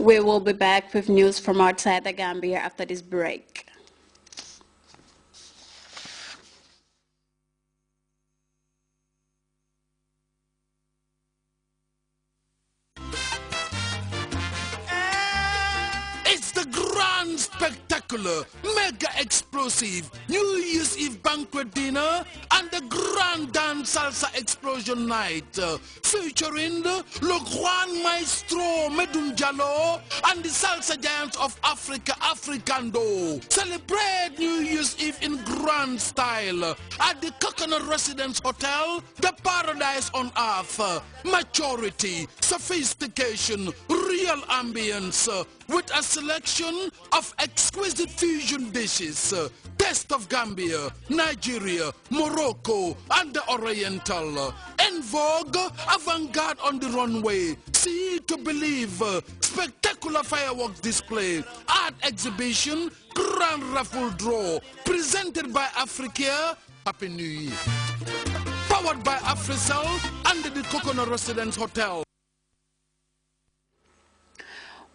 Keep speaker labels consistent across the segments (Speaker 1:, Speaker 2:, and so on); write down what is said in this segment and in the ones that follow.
Speaker 1: We will be back with news from outside the Gambia after this break.
Speaker 2: It's the grand, spectacular, mega explosive New Year's Eve banquet dinner and the grand dance salsa explosion night featuring Le Grand Maestro Medun Jallo and the salsa giants of Africa, Africando. Celebrate New Year's Eve in grand style at the Coconut Residence Hotel, the paradise on earth. Maturity, sophistication, real ambience with a selection of exquisite fusion dishes. Taste of Gambia, Nigeria, Morocco, and the Oriental. En vogue, avant-garde on the runway. See to believe. Spectacular fireworks display. Art exhibition. Grand raffle draw. Presented by Africa. Happy New Year. Powered by Africell under the Coconut Residence Hotel.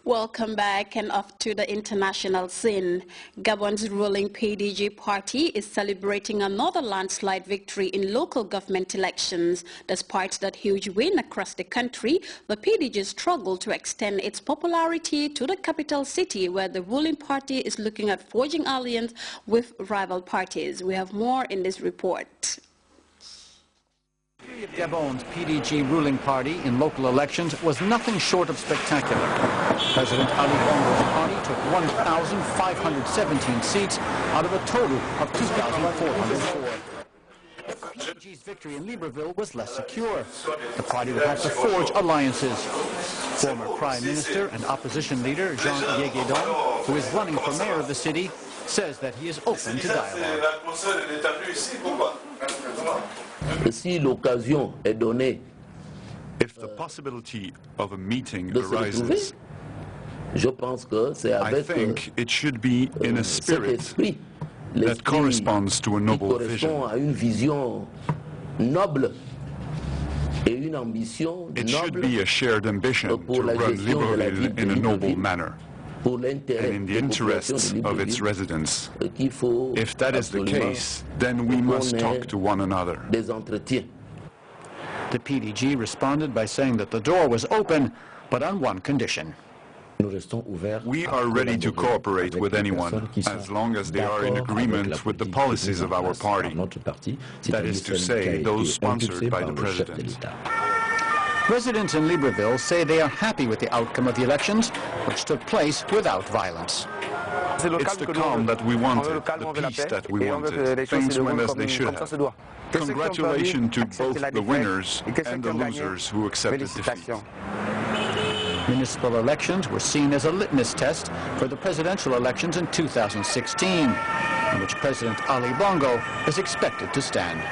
Speaker 1: Welcome back and off to the international scene. Gabon's ruling PDG party is celebrating another landslide victory in local government elections. Despite that huge win across the country, the PDG struggled to extend its popularity to the capital city, where the ruling party is looking at forging alliance with rival parties. We have more in this report.
Speaker 3: Gabon's PDG ruling party in local elections was nothing short of spectacular. President Ali Bongo's party took 1,517 seats out of a total of 2,404. PDG's victory in Libreville was less secure. The party would have to forge alliances. Former Prime Minister and opposition leader Jean Yegedon, who is running for mayor of the city, says that he is open to dialogue.
Speaker 4: If the possibility of a meeting arises, I think it should be in a spirit that corresponds to a noble vision. It should be a shared ambition to run Libreville in a noble manner and in the interests of its residents. If that is the case, then we must talk to one another.
Speaker 3: The PDG responded by saying that the door was open, but on one condition.
Speaker 4: We are ready to cooperate with anyone as long as they are in agreement with the policies of our party, that is to say, those sponsored by the President.
Speaker 3: Residents in Libreville say they are happy with the outcome of the elections, which took place without violence.
Speaker 4: It's the calm that we wanted, the peace that we wanted. Things went as they should have. Congratulations to both the winners and the losers who accepted defeat.
Speaker 3: Municipal elections were seen as a litmus test for the presidential elections in 2016, in which President Ali Bongo is expected to stand.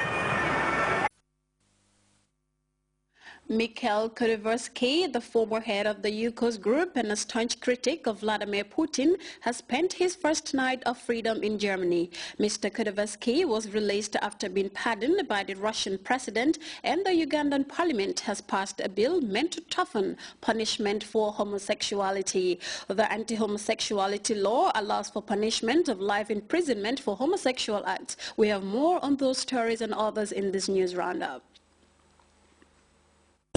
Speaker 1: Mikhail Khodorkovsky, the former head of the Yukos group and a staunch critic of Vladimir Putin, has spent his first night of freedom in Germany. Mr. Khodorkovsky was released after being pardoned by the Russian president, and the Ugandan parliament has passed a bill meant to toughen punishment for homosexuality. The anti-homosexuality law allows for punishment of life imprisonment for homosexual acts. We have more on those stories and others in this news roundup.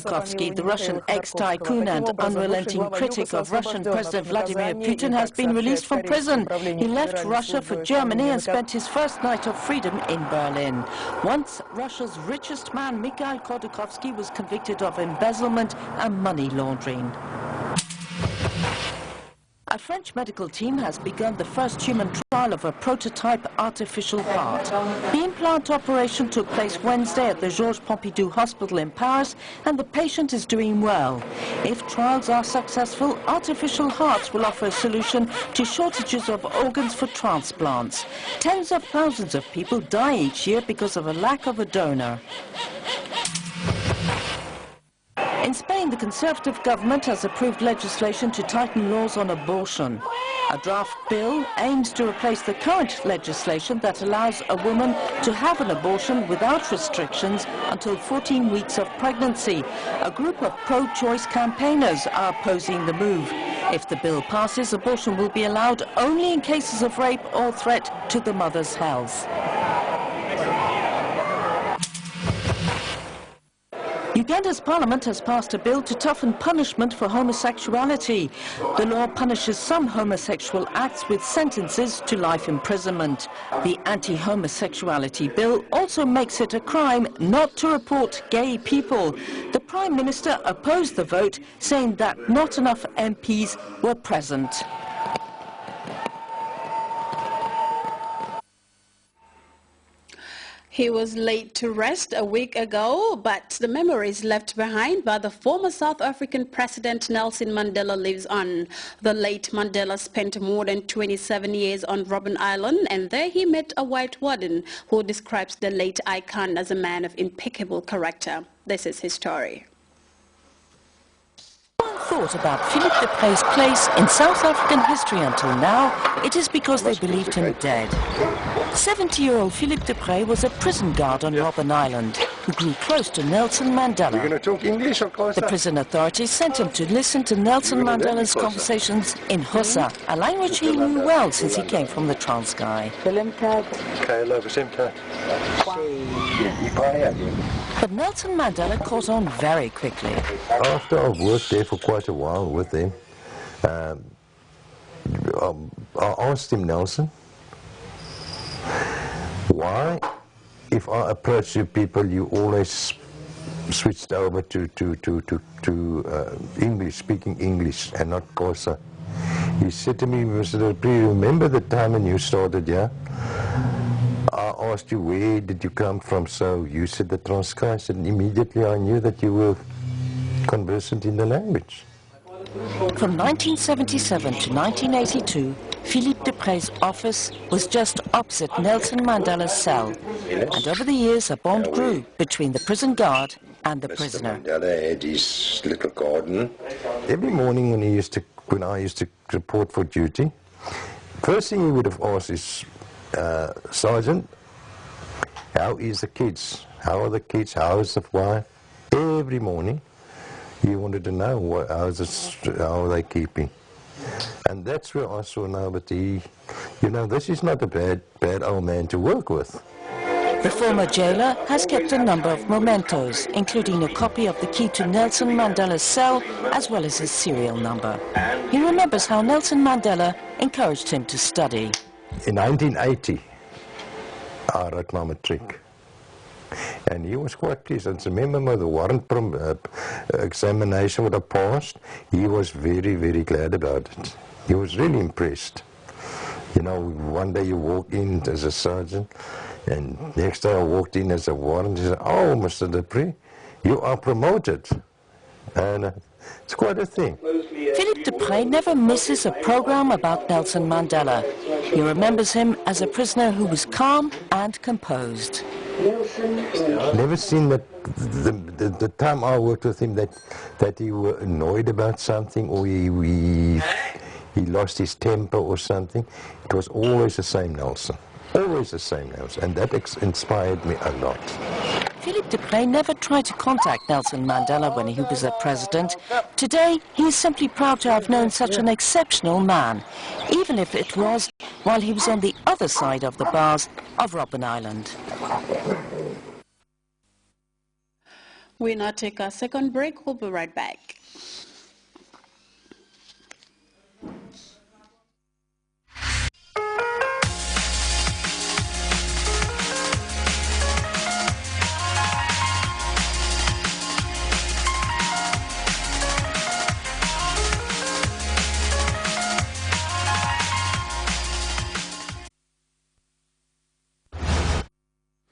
Speaker 5: Khodorkovsky, the Russian ex-tycoon and unrelenting critic of Russian President Vladimir Putin, has been released from prison. He left Russia for Germany and spent his first night of freedom in Berlin. Once Russia's richest man, Mikhail Khodorkovsky, was convicted of embezzlement and money laundering. A French medical team has begun the first human trial of a prototype artificial heart. The implant operation took place Wednesday at the Georges Pompidou Hospital in Paris, and the patient is doing well. If trials are successful, artificial hearts will offer a solution to shortages of organs for transplants. Tens of thousands of people die each year because of a lack of a donor. In Spain, the Conservative government has approved legislation to tighten laws on abortion. A draft bill aims to replace the current legislation that allows a woman to have an abortion without restrictions until 14 weeks of pregnancy. A group of pro-choice campaigners are opposing the move. If the bill passes, abortion will be allowed only in cases of rape or threat to the mother's health. Uganda's parliament has passed a bill to toughen punishment for homosexuality. The law punishes some homosexual acts with sentences to life imprisonment. The anti-homosexuality bill also makes it a crime not to report gay people. The Prime Minister opposed the vote, saying that not enough MPs were present.
Speaker 1: He was laid to rest a week ago, but the memories left behind by the former South African President Nelson Mandela lives on. The late Mandela spent more than 27 years on Robben Island, and there he met a white warden who describes the late icon as a man of impeccable character. This is his story.
Speaker 5: Thought about Philippe Deprez's place in South African history until now, it is because they believed him dead. 70-year-old Philippe Deprez was a prison guard on Robben Island who grew close to Nelson Mandela.
Speaker 6: You're going to talk English or Xhosa?
Speaker 5: The prison authorities sent him to listen to Nelson Mandela's conversations in Xhosa, a language he knew well since he came from the Transkei. But Nelson Mandela caught on very quickly.
Speaker 6: After I've worked there for quite a while with them, I asked him, Nelson, why, if I approach you people, you always switched over to English, speaking English, and not Xhosa? He said to me, Mr. Deprez, remember the time when you started here? I asked you, where did you come from? So you said the Transkei, and immediately I knew that you were conversant in the language.
Speaker 5: From 1977 to 1982, Philippe Deprez's office was just opposite Nelson Mandela's cell. And over the years, a bond grew between the prison guard and the prisoner.
Speaker 6: Mr. Mandela had his little garden. Every morning when I used to report for duty, first thing he would have asked is, Sergeant, how is the kids? How are the kids? How is the wife? Every morning he wanted to know how are they keeping. And that's where I saw now that this is not a bad old man to work with.
Speaker 5: The former jailer has kept a number of mementos, including a copy of the key to Nelson Mandela's cell, as well as his serial number. He remembers how Nelson Mandela encouraged him to study.
Speaker 6: In 1980, I wrote my matric. And he was quite pleased. And remember the warrant examination that I passed, he was very, very glad about it. He was really impressed. You know, one day you walk in as a sergeant, and next day I walked in as a warrant. He said, oh, Mr. Deprez, you are promoted. And it's quite a thing.
Speaker 5: Philippe Deprez never misses a program about Nelson Mandela. He remembers him as a prisoner who was calm and composed.
Speaker 6: Never seen that the time I worked with him that he were annoyed about something, or he lost his temper or something. It was always the same Nelson. Always the same Nelson. And that inspired me a lot.
Speaker 5: Philippe Deprez never tried to contact Nelson Mandela when he was the president. Today, he is simply proud to have known such an exceptional man, even if it was while he was on the other side of the bars of Robben Island.
Speaker 1: We now take our second break. We'll be right back.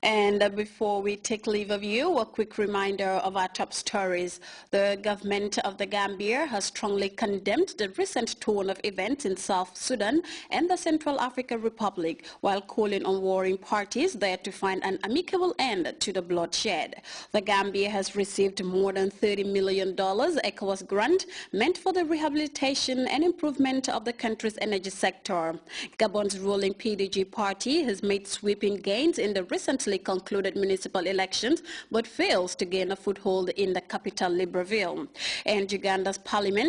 Speaker 1: And before we take leave of you, a quick reminder of our top stories. The government of the Gambia has strongly condemned the recent turn of events in South Sudan and the Central African Republic, while calling on warring parties there to find an amicable end to the bloodshed. The Gambia has received more than $30 million ECOWAS grant meant for the rehabilitation and improvement of the country's energy sector. Gabon's ruling PDG party has made sweeping gains in the recently concluded municipal elections, but fails to gain a foothold in the capital, Libreville. And Uganda's parliament